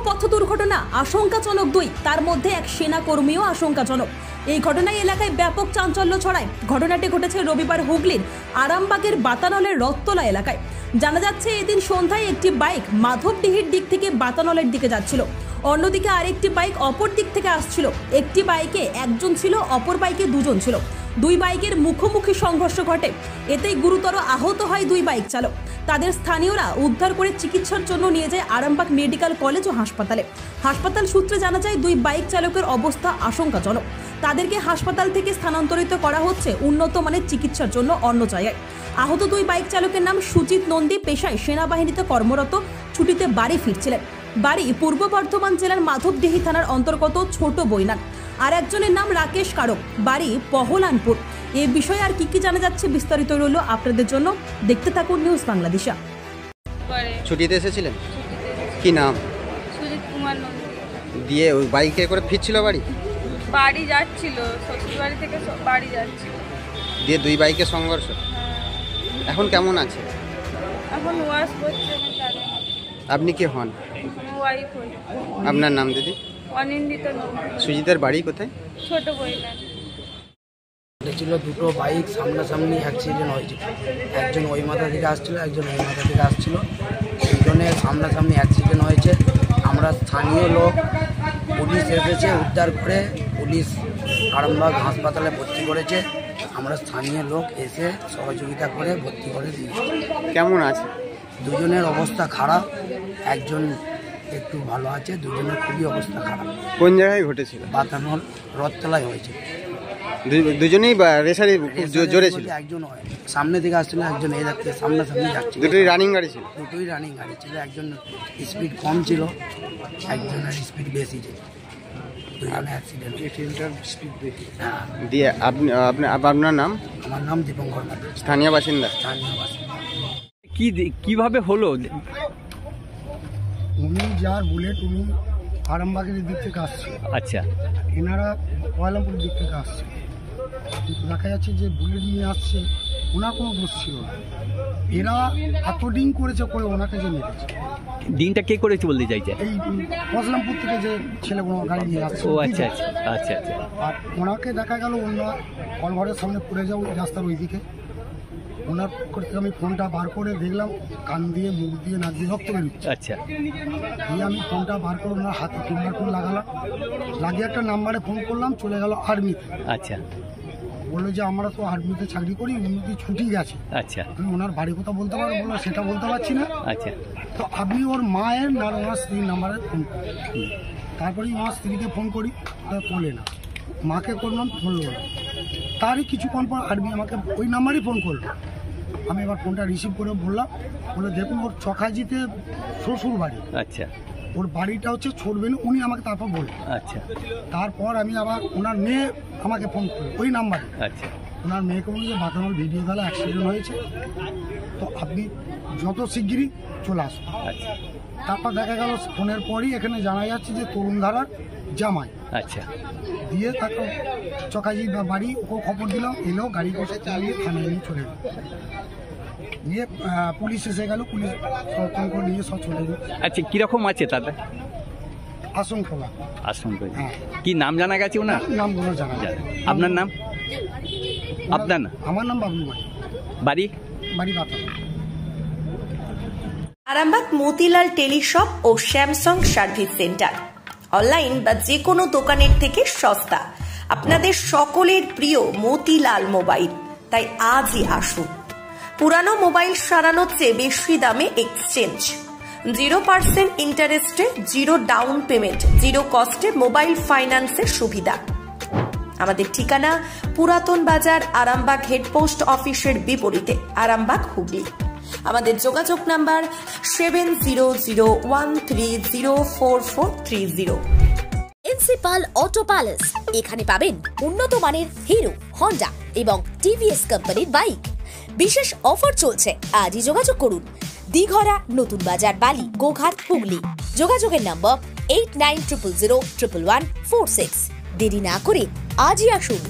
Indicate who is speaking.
Speaker 1: পথ দুর্ঘটনা, আশঙ্কাজনক দুই, তার মধ্যে এক সেনাকর্মীও আশঙ্কাজনক। এই ঘটনায় এলাকায় ব্যাপক চাঞ্চল্য ছড়ায়। ঘটনাটি ঘটেছে রবিবার হুগলির আরামবাগের বাতানলের রত্তলা এলাকায়। জানা যাচ্ছে এদিন সন্ধ্যায় একটি বাইক মাধবডিহির দিক থেকে বাতানলের দিকে যাচ্ছিল, অন্যদিকে আরেকটি বাইক অপর দিক থেকে আসছিল। একটি বাইকে একজন ছিল, অপর বাইকে দুজন ছিল। দুই বাইকের মুখোমুখি সংঘর্ষ ঘটে, এতেই গুরুতর আহত হয় দুই বাইক চালক। তাদের স্থানীয়রা উদ্ধার করে চিকিৎসার জন্য নিয়ে যায় আরামবাগ মেডিকেল কলেজ ও হাসপাতালে। হাসপাতাল সূত্রে জানা যায় দুই বাইক চালকের অবস্থা আশঙ্কাজনক। তাদেরকে হাসপাতাল থেকে স্থানান্তরিত করা হচ্ছে উন্নত মানের চিকিৎসার জন্য অন্য জায়গায়। আহত দুই বাইক চালকের নাম সুজিত নন্দী, পেশায় সেনাবাহিনীতে কর্মরত, ছুটিতে বাড়ি ফিরছিলেন। বাড়ি পূর্ব বর্ধমান জেলার মাধবডিহি থানার অন্তর্গত ছোট বৈনান। আর একজনের নাম রাকেশ কারক, বাড়ি পহলানপুর। এ বিষয়ে আর কি জানা যাচ্ছে বিস্তারিত রইল আপনাদের জন্য, দেখতে থাকুন নিউজ বাংলাদেশা।
Speaker 2: ছুটিতে এসেছিলেন? কি নাম?
Speaker 3: সুজিত কুমার নন্দী।
Speaker 2: দিয়ে ওই বাইকে করে ফিরছিল
Speaker 3: বাড়ি যাচ্ছিল, শ্বশুর বাড়ি থেকে বাড়ি যাচ্ছিল।
Speaker 2: দিয়ে দুই বাইকে সংঘর্ষ। এখন কেমন আছে?
Speaker 3: এখন ওয়াশ করছে, আমি জানি না।
Speaker 2: আপনি কি হন?
Speaker 3: ওয়াইফ হই।
Speaker 2: আপনার নাম দিদি?
Speaker 3: অনিন্দিত নন্দী।
Speaker 2: সুজিতের বাড়ি কোথায়?
Speaker 3: ছোট বইনা।
Speaker 4: ছিল দুটো বাইক সামনাসামনি অ্যাক্সিডেন্ট হয়েছিল। একজন ওই মাথা থেকে আসছিল, একজন ওই মাথা থেকে আসছিল। দুজনের সামনাসামনি অ্যাক্সিডেন্ট হয়েছে। আমরা স্থানীয় লোক, পুলিশ এসেছে উদ্ধার করে, পুলিশ আরামবাগ হাসপাতালে ভর্তি করেছে। আমরা স্থানীয় লোক এসে সহযোগিতা করে ভর্তি করে দিয়েছি।
Speaker 2: কেমন আছে?
Speaker 4: দুজনের অবস্থা খারাপ, একজন একটু ভালো আছে, দুজনের খুবই অবস্থা খারাপ।
Speaker 2: কোন জায়গায় ঘটেছিল?
Speaker 4: বাতানল রথতলায় হয়েছে।
Speaker 2: দুজনেই রেসারে জোরে ছিল?
Speaker 4: একজন সামনে থেকে আসছিল, একজন এই যাচ্ছে সামনাসামনি যাচ্ছে।
Speaker 2: দুটোই রানিং গাড়ি ছিল?
Speaker 4: দুটোই রানিং গাড়ি ছিল। একজন স্পিড কম ছিল, একজনের স্পিড বেশি ছিল। দুজনে অ্যাক্সিডেন্ট।
Speaker 2: দিয়ে আপনার নাম?
Speaker 4: আমার নাম দীপঙ্কর মাঝি,
Speaker 2: স্থানীয় বাসিন্দা।
Speaker 4: স্থানীয় বাসিন্দা।
Speaker 5: কিভাবে হলো?
Speaker 6: উনি যার বুলেট, উনি আরামবাগের দিক থেকে আসছে।
Speaker 5: আচ্ছা,
Speaker 6: এনারা পয়লামপুরের দিক থেকে আসছে। কিন্তু দেখা যাচ্ছে যে বুলেট নিয়ে আসছে, ওনার কোনো দোষ ছিল না। এরা এত ডিং করেছে করে ওনাকে যে মেরেছে।
Speaker 5: দিনটা কে করেছে বলতে চাইছে?
Speaker 6: এই পয়লামপুর থেকে যে ছেলেগুলো গাড়ি নিয়ে আসছে।
Speaker 5: ও আচ্ছা আচ্ছা আচ্ছা আচ্ছা।
Speaker 6: আর ওনাকে দেখা গেল ওনার কলঘরের সামনে পড়ে যাও রাস্তার ওই দিকে। ওনার করতে আমি ফোনটা বার করে দেখলাম, কান দিয়ে, মুখ দিয়ে, নাক দিয়ে রক্ত বেরোচ্ছে।
Speaker 5: আচ্ছা,
Speaker 6: দিয়ে আমি ফোনটা বার করে ওনার হাতে ফিঙ্গারপ্রিন্ট লাগালাম, লাগিয়ে একটা নাম্বারে ফোন করলাম, চলে গেল আর্মিতে।
Speaker 5: আচ্ছা,
Speaker 6: বললো যে আমরা তো আর্মিতে চাকরি করি, উনি কি ছুটি গেছে।
Speaker 5: আচ্ছা,
Speaker 6: আমি ওনার বাড়ি কথা বলতে পারবো, বললো সেটা বলতে পারছি না।
Speaker 5: আচ্ছা,
Speaker 6: তো আপনি ওর মায়ের না ওনার স্ত্রীর নাম্বারে ফোন করি। তারপরেই ওনার স্ত্রীকে ফোন করি, ওটা তোলে না। মাকে করলাম, ধরলো না। তারই কিছুক্ষণ পর আর্মি আমাকে ওই নাম্বারই ফোন করলো। আমি এবার ফোনটা রিসিভ করে বললাম, বলে দেখুন ওর চকাজিতে শ্বশুর বাড়ি।
Speaker 5: আচ্ছা,
Speaker 6: ওর বাড়িটা হচ্ছে ছোটবেনু। উনি আমাকে তারপর বললেন।
Speaker 5: আচ্ছা,
Speaker 6: তারপর আমি আবার ওনার মেয়ে আমাকে ফোন করলো ওই নাম্বারে।
Speaker 5: আচ্ছা,
Speaker 6: ওনার মেয়েকে বলল যে বাতানল ভিডিও গেলে অ্যাক্সিডেন্ট হয়েছে, তো আপনি যত শিগগিরই চলে আসুন।
Speaker 5: আচ্ছা,
Speaker 6: তারপর দেখা গেল ফোনের পরই এখানে জানা যাচ্ছে যে তরুণধারার জামাই।
Speaker 5: আচ্ছা,
Speaker 6: দিয়ে তাকে চকাজি বাড়ি ওকে খবর দিলাম, এলো গাড়ি করে চালিয়ে থানায় নিয়ে চলে গেল। নিয়ে পুলিশ এসে গেল, পুলিশ ফোন নিয়ে সব চলে গেল।
Speaker 5: আচ্ছা, কিরকম আছে তাদের
Speaker 6: আশঙ্কা? হ্যাঁ।
Speaker 5: কি নাম জানা গেছে ওনার?
Speaker 6: নামগুলো জানা যায়।
Speaker 5: আপনার নাম? আপনার নাম?
Speaker 6: আমার নাম বাবলু
Speaker 5: বাড়ি?
Speaker 6: বাড়ি বাতা।
Speaker 7: আরামবাগ মতিলাল টেলিশপ ও স্যামসাং সার্ভিস সেন্টার, অনলাইন বা যে কোনো দোকানের থেকে সস্তা। আপনাদের সকলের প্রিয় মতিলাল মোবাইল, তাই আজই আসুন। পুরানো মোবাইল সারানোর চেয়ে বেশি দামে এক্সচেঞ্জ, 0% ইন্টারেস্টে, 0 ডাউন পেমেন্ট, 0 কস্টে মোবাইল ফাইন্যান্সের সুবিধা। আমাদের ঠিকানা পুরাতন বাজার, আরামবাগ হেডপোস্ট অফিসের বিপরীতে, আরামবাগ, হুগলি। আমাদের যোগাযোগ নাম্বার 7001304430।
Speaker 8: প্রিন্সিপাল অটো প্যালেস, এখানে পাবেন উন্নত মানের হিরো, হন্ডা এবং টিভিএস কোম্পানির বাইক। বিশেষ অফার চলছে, আজই যোগাযোগ করুন। দিঘরা, নতুন বাজার, বালি, গোঘাট, হুগলি। যোগাযোগের নম্বর 8900011146। দেরি না করে আজই আসুন।